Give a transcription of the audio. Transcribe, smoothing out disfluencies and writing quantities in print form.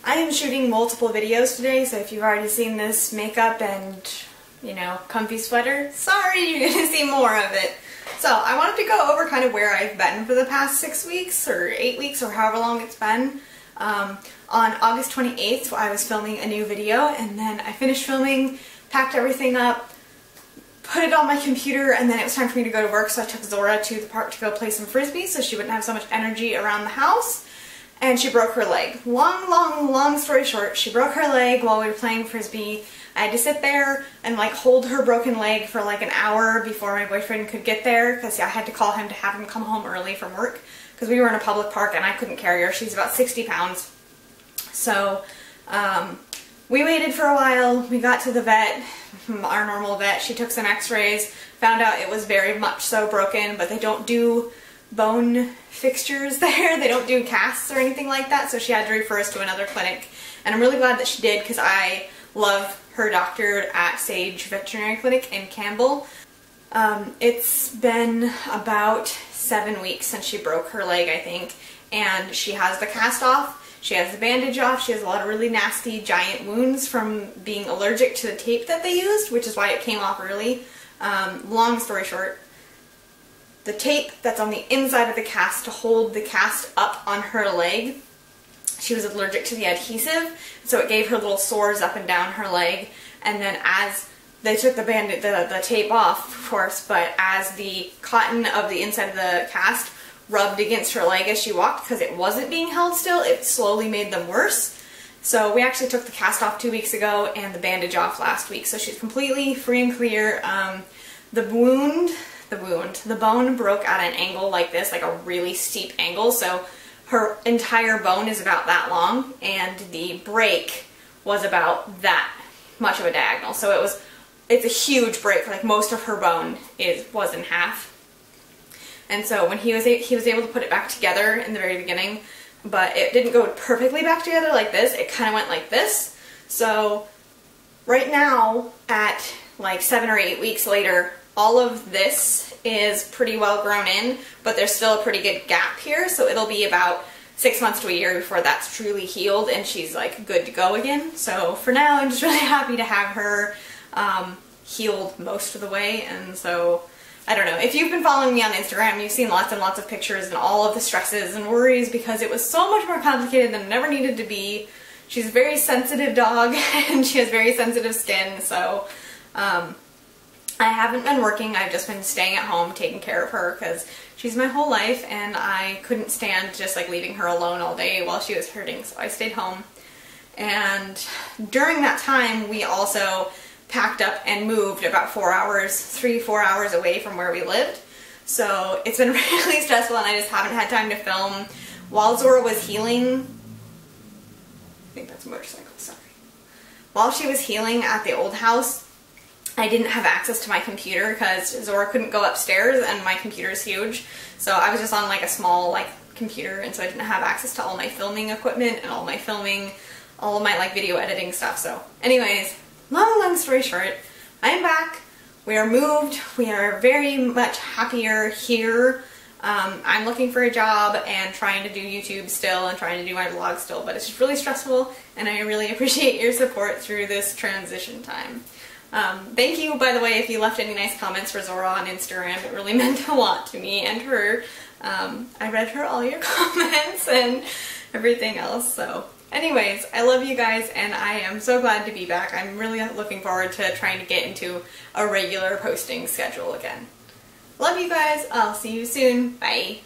I am shooting multiple videos today, so if you've already seen this makeup and, you know, comfy sweater, sorry, you're gonna see more of it. So I wanted to go over kind of where I've been for the past 6 weeks or 8 weeks or however long it's been. On August 28th, I was filming a new video, and then I finished filming, packed everything up, put it on my computer, and then it was time for me to go to work, so I took Zora to the park to go play some frisbee so she wouldn't have so much energy around the house. And she broke her leg. Long story short, she broke her leg while we were playing frisbee. I had to sit there and like hold her broken leg for like an hour before my boyfriend could get there, because I had to call him to have him come home early from work because we were in a public park and I couldn't carry her. She's about 60 pounds. So we waited for a while. We got to the vet, our normal vet. She took some x-rays, found out it was very much so broken, but they don't do bone fixtures there. They don't do casts or anything like that, so she had to refer us to another clinic. And I'm really glad that she did, because I love her doctor at Sage Veterinary Clinic in Campbell. It's been about 7 weeks since she broke her leg, I think, and she has the cast off, she has the bandage off, she has a lot of really nasty giant wounds from being allergic to the tape that they used, which is why it came off early. Long story short, the tape that's on the inside of the cast to hold the cast up on her leg, she was allergic to the adhesive, so it gave her little sores up and down her leg. And then as they took the tape off, of course, but as the cotton of the inside of the cast rubbed against her leg as she walked, because it wasn't being held still, it slowly made them worse. So we actually took the cast off 2 weeks ago and the bandage off last week, so she's completely free and clear. The bone broke at an angle like this, like a really steep angle, so her entire bone is about that long, and the break was about that much of a diagonal. So it's a huge break, like most of her bone was in half. And so when he was able to put it back together in the very beginning, but it didn't go perfectly back together like this, it kind of went like this. So right now, at like 7 or 8 weeks later, all of this is pretty well grown in, but there's still a pretty good gap here, so it'll be about 6 months to a year before that's truly healed and she's like good to go again. So for now, I'm just really happy to have her healed most of the way. And so I don't know, if you've been following me on Instagram, you've seen lots and lots of pictures and all of the stresses and worries, because it was so much more complicated than it ever needed to be. She's a very sensitive dog and she has very sensitive skin, so I haven't been working. I've just been staying at home taking care of her because she's my whole life, and I couldn't stand just like leaving her alone all day while she was hurting, so I stayed home. And during that time, we also packed up and moved about 4 hours, 3-4 hours away from where we lived. So it's been really stressful, and I just haven't had time to film. While Zora was healing, I think that's a motorcycle, sorry. While she was healing at the old house, I didn't have access to my computer because Zora couldn't go upstairs and my computer is huge. So I was just on like a small computer, and so I didn't have access to all my filming equipment and all of my like video editing stuff. So anyways, long story short, I'm back. We are moved. We are very much happier here. I'm looking for a job and trying to do YouTube still and trying to do my vlog still, but it's just really stressful, and I really appreciate your support through this transition time. Thank you, by the way, if you left any nice comments for Zora on Instagram. It really meant a lot to me and her. I read all your comments and everything else. So anyways, I love you guys, and I am so glad to be back. I'm really looking forward to trying to get into a regular posting schedule again. Love you guys. I'll see you soon. Bye.